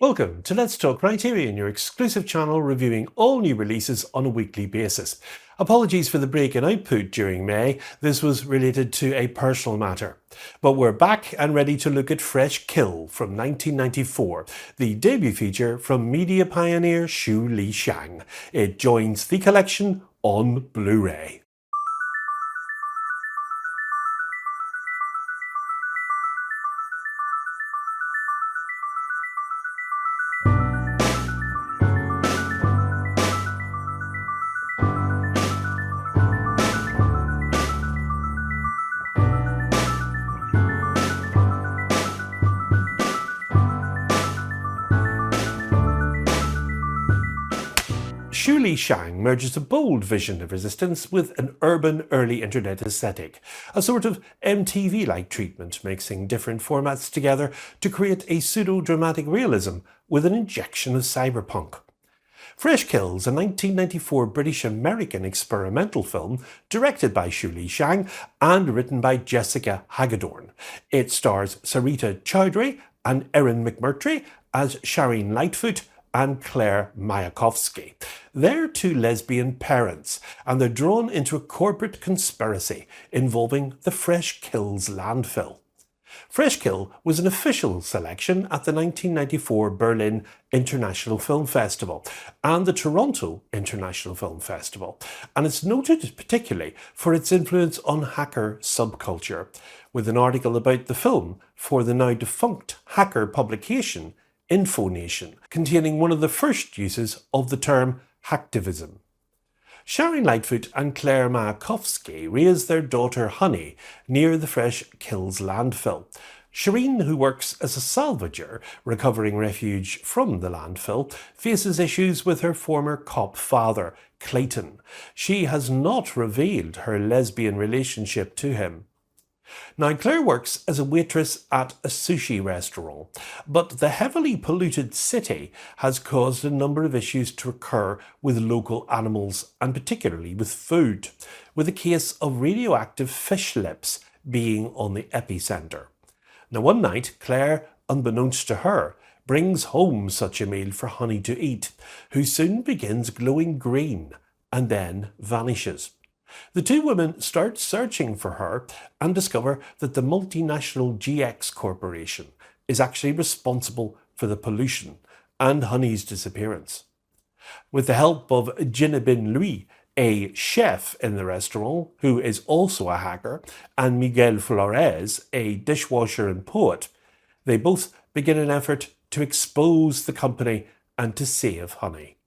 Welcome to Let's Talk Criterion, your exclusive channel reviewing all new releases on a weekly basis. Apologies for the break in output during May, this was related to a personal matter. But we're back and ready to look at Fresh Kill from 1994, the debut feature from media pioneer Shu Lea Cheang. It joins the collection on Blu-ray. Shu Lea Cheang merges a bold vision of resistance with an urban early internet aesthetic, a sort of MTV-like treatment mixing different formats together to create a pseudo-dramatic realism with an injection of cyberpunk. Fresh Kills, a 1994 British-American experimental film directed by Shu Lea Cheang and written by Jessica Hagedorn. It stars Sarita Choudhury and Erin McMurtry as Shireen Lightfoot and Claire Mayakovsky. They're two lesbian parents, and they're drawn into a corporate conspiracy involving the Fresh Kills landfill. Fresh Kill was an official selection at the 1994 Berlin International Film Festival and the Toronto International Film Festival, and it's noted particularly for its influence on hacker subculture, with an article about the film for the now defunct hacker publication InfoNation, containing one of the first uses of the term hacktivism. Shireen Lightfoot and Claire Mayakovsky raise their daughter Honey near the Fresh Kills landfill. Shireen, who works as a salvager recovering refuge from the landfill, faces issues with her former cop father, Clayton. She has not revealed her lesbian relationship to him. Now, Claire works as a waitress at a sushi restaurant, but the heavily polluted city has caused a number of issues to occur with local animals and particularly with food, with a case of radioactive fish lips being on the epicenter. Now, one night, Claire, unbeknownst to her, brings home such a meal for Honey to eat, who soon begins glowing green and then vanishes. The two women start searching for her and discover that the multinational GX Corporation is actually responsible for the pollution and Honey's disappearance. With the help of Jinabin Louis, a chef in the restaurant who is also a hacker, and Miguel Flores, a dishwasher and poet, they both begin an effort to expose the company and to save Honey.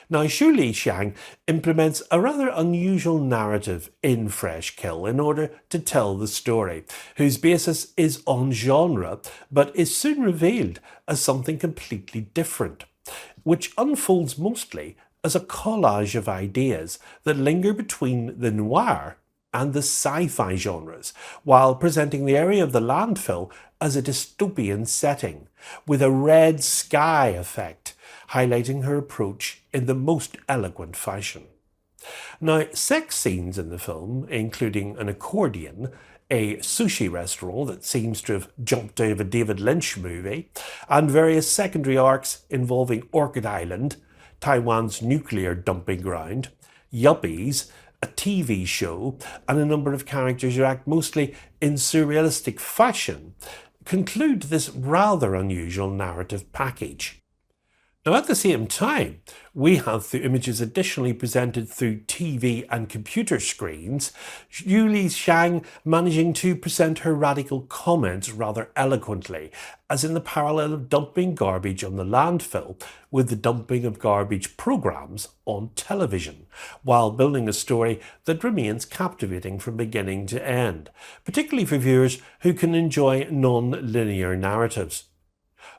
Now, Shu Lea Cheang implements a rather unusual narrative in Fresh Kill in order to tell the story, whose basis is on genre, but is soon revealed as something completely different, which unfolds mostly as a collage of ideas that linger between the noir and the sci-fi genres, while presenting the area of the landfill as a dystopian setting, with a red sky effect, highlighting her approach in the most eloquent fashion. Now, sex scenes in the film, including an accordion, a sushi restaurant that seems to have jumped out of a David Lynch movie, and various secondary arcs involving Orchid Island, Taiwan's nuclear dumping ground, yuppies, a TV show, and a number of characters who act mostly in surrealistic fashion, conclude this rather unusual narrative package. Now, at the same time, we have the images additionally presented through TV and computer screens, Shu Lea Cheang managing to present her radical comments rather eloquently, as in the parallel of dumping garbage on the landfill with the dumping of garbage programs on television, while building a story that remains captivating from beginning to end, particularly for viewers who can enjoy non-linear narratives.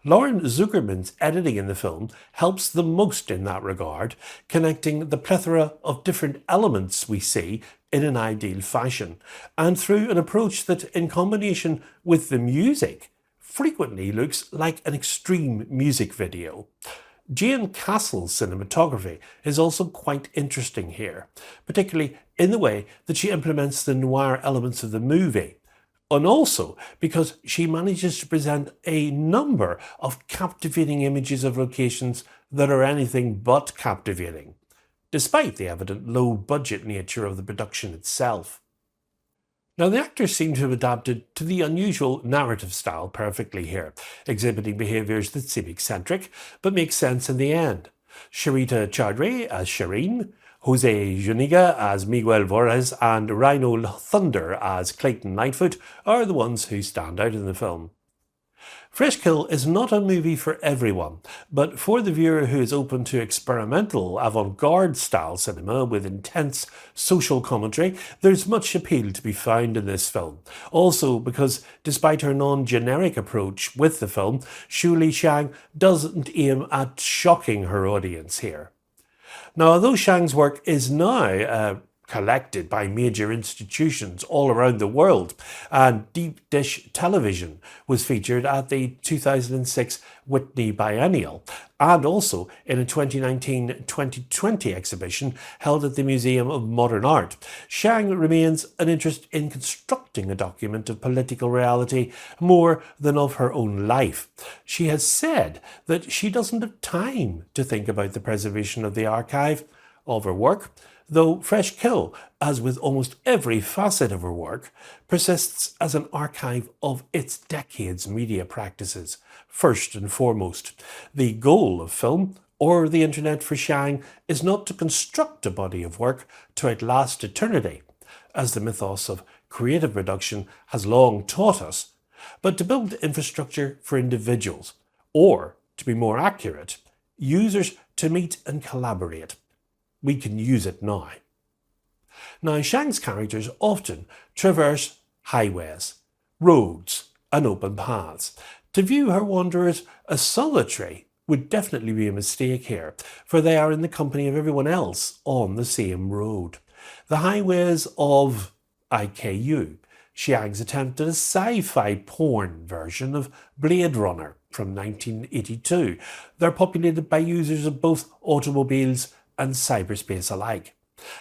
Lauren Zuckerman's editing in the film helps the most in that regard, connecting the plethora of different elements we see in an ideal fashion, and through an approach that, in combination with the music, frequently looks like an extreme music video. Jane Castle's cinematography is also quite interesting here, particularly in the way that she implements the noir elements of the movie, and also because she manages to present a number of captivating images of locations that are anything but captivating, despite the evident low-budget nature of the production itself. Now, the actors seem to have adapted to the unusual narrative style perfectly here, exhibiting behaviours that seem eccentric, but make sense in the end. Sarita Choudhury as Shireen, Jose Zuniga as Miguel Vorez, and Rhino Thunder as Clayton Lightfoot are the ones who stand out in the film. Fresh Kill is not a movie for everyone, but for the viewer who is open to experimental avant-garde style cinema with intense social commentary, there's much appeal to be found in this film. Also because, despite her non-generic approach with the film, Shu Lea Cheang doesn't aim at shocking her audience here. Now, although Cheang's work is now collected by major institutions all around the world, and Deep Dish Television was featured at the 2006 Whitney Biennial, and also in a 2019-2020 exhibition held at the Museum of Modern Art, Cheang remains an interest in constructing a document of political reality more than of her own life. She has said that she doesn't have time to think about the preservation of the archive of her work, though Fresh Kill, as with almost every facet of her work, persists as an archive of its decades' media practices. First and foremost, the goal of film or the internet for Cheang is not to construct a body of work to outlast eternity, as the mythos of creative production has long taught us, but to build infrastructure for individuals, or, to be more accurate, users to meet and collaborate. We can use it now. Now, Cheang's characters often traverse highways, roads, and open paths. To view her wanderers as solitary would definitely be a mistake here, for they are in the company of everyone else on the same road. The highways of IKU, Cheang's attempt at a sci-fi porn version of Blade Runner from 1982. They're populated by users of both automobiles and cyberspace alike.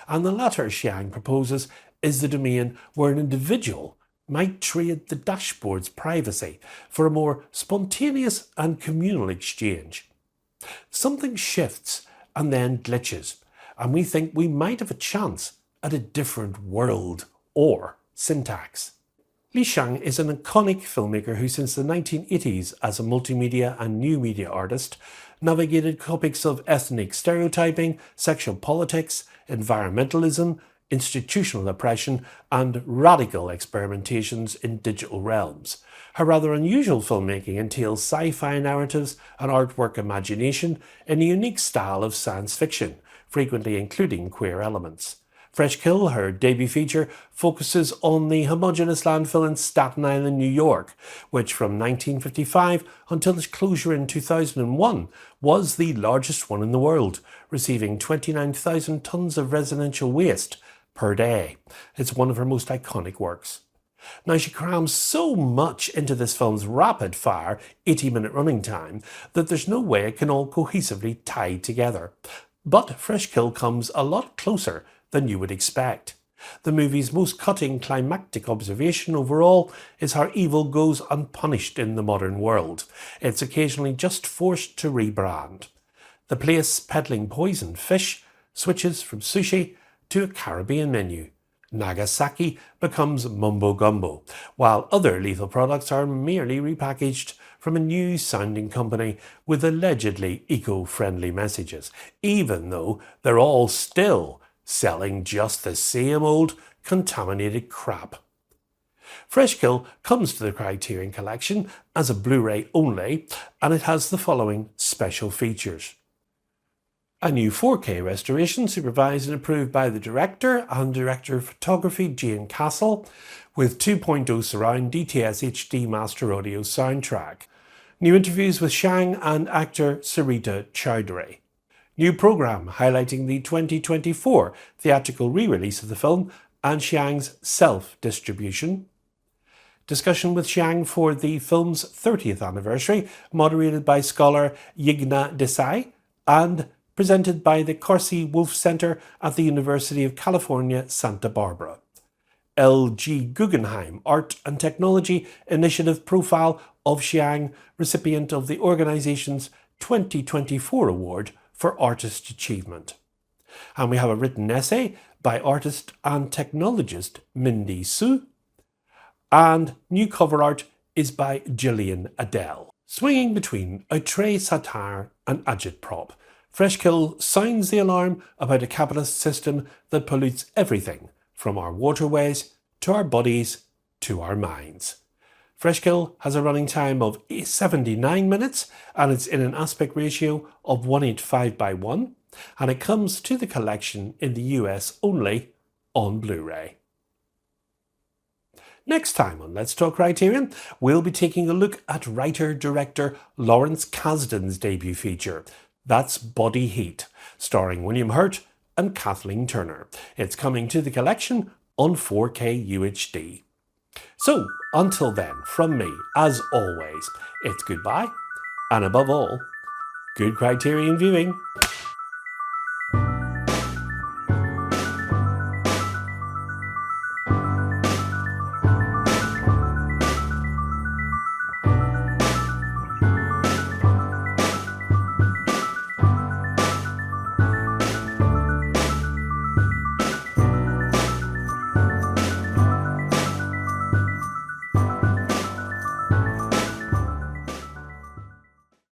And the latter, Cheang proposes, is the domain where an individual might trade the dashboard's privacy for a more spontaneous and communal exchange. Something shifts and then glitches, and we think we might have a chance at a different world or syntax. Lea Cheang is an iconic filmmaker who since the 1980s, as a multimedia and new media artist, navigated topics of ethnic stereotyping, sexual politics, environmentalism, institutional oppression, and radical experimentations in digital realms. Her rather unusual filmmaking entails sci-fi narratives and artwork imagination in a unique style of science fiction, frequently including queer elements. Fresh Kill, her debut feature, focuses on the homogeneous landfill in Staten Island, New York, which from 1955 until its closure in 2001 was the largest one in the world, receiving 29,000 tons of residential waste per day. It's one of her most iconic works. Now, she crams so much into this film's rapid-fire 80-minute running time that there's no way it can all cohesively tie together. But Fresh Kill comes a lot closer than you would expect. The movie's most cutting climactic observation overall is how evil goes unpunished in the modern world. It's occasionally just forced to rebrand. The place peddling poisoned fish switches from sushi to a Caribbean menu. Nagasaki becomes mumbo gumbo, while other lethal products are merely repackaged from a new sounding company with allegedly eco-friendly messages, even though they're all still selling just the same old contaminated crap. Fresh Kill comes to the Criterion collection as a Blu-ray only, and it has the following special features. A new 4K restoration supervised and approved by the director and director of photography Jane Castle, with 2.0 surround DTS HD master audio soundtrack. New interviews with Cheang and actor Sarita Choudhury. New programme highlighting the 2024 theatrical re-release of the film and Cheang's self-distribution. Discussion with Cheang for the film's 30th anniversary, moderated by scholar Yigna Desai and presented by the Corsi Wolf Center at the University of California, Santa Barbara. L.G. Guggenheim Art and Technology Initiative profile of Cheang, recipient of the organization's 2024 award for artist achievement. And we have a written essay by artist and technologist Mindy Su, and new cover art is by Gillian Adele. Swinging between outre satire and agitprop, Freshkill sounds the alarm about a capitalist system that pollutes everything from our waterways to our bodies to our minds. Freshkill has a running time of 79 minutes and it's in an aspect ratio of 1:5:1, and it comes to the collection in the US only on Blu-ray. Next time on Let's Talk Criterion, we'll be taking a look at writer-director Lawrence Kasdan's debut feature, That's Body Heat, starring William Hurt and Kathleen Turner. It's coming to the collection on 4K UHD. So, until then, from me, as always, it's goodbye, and above all, good Criterion viewing.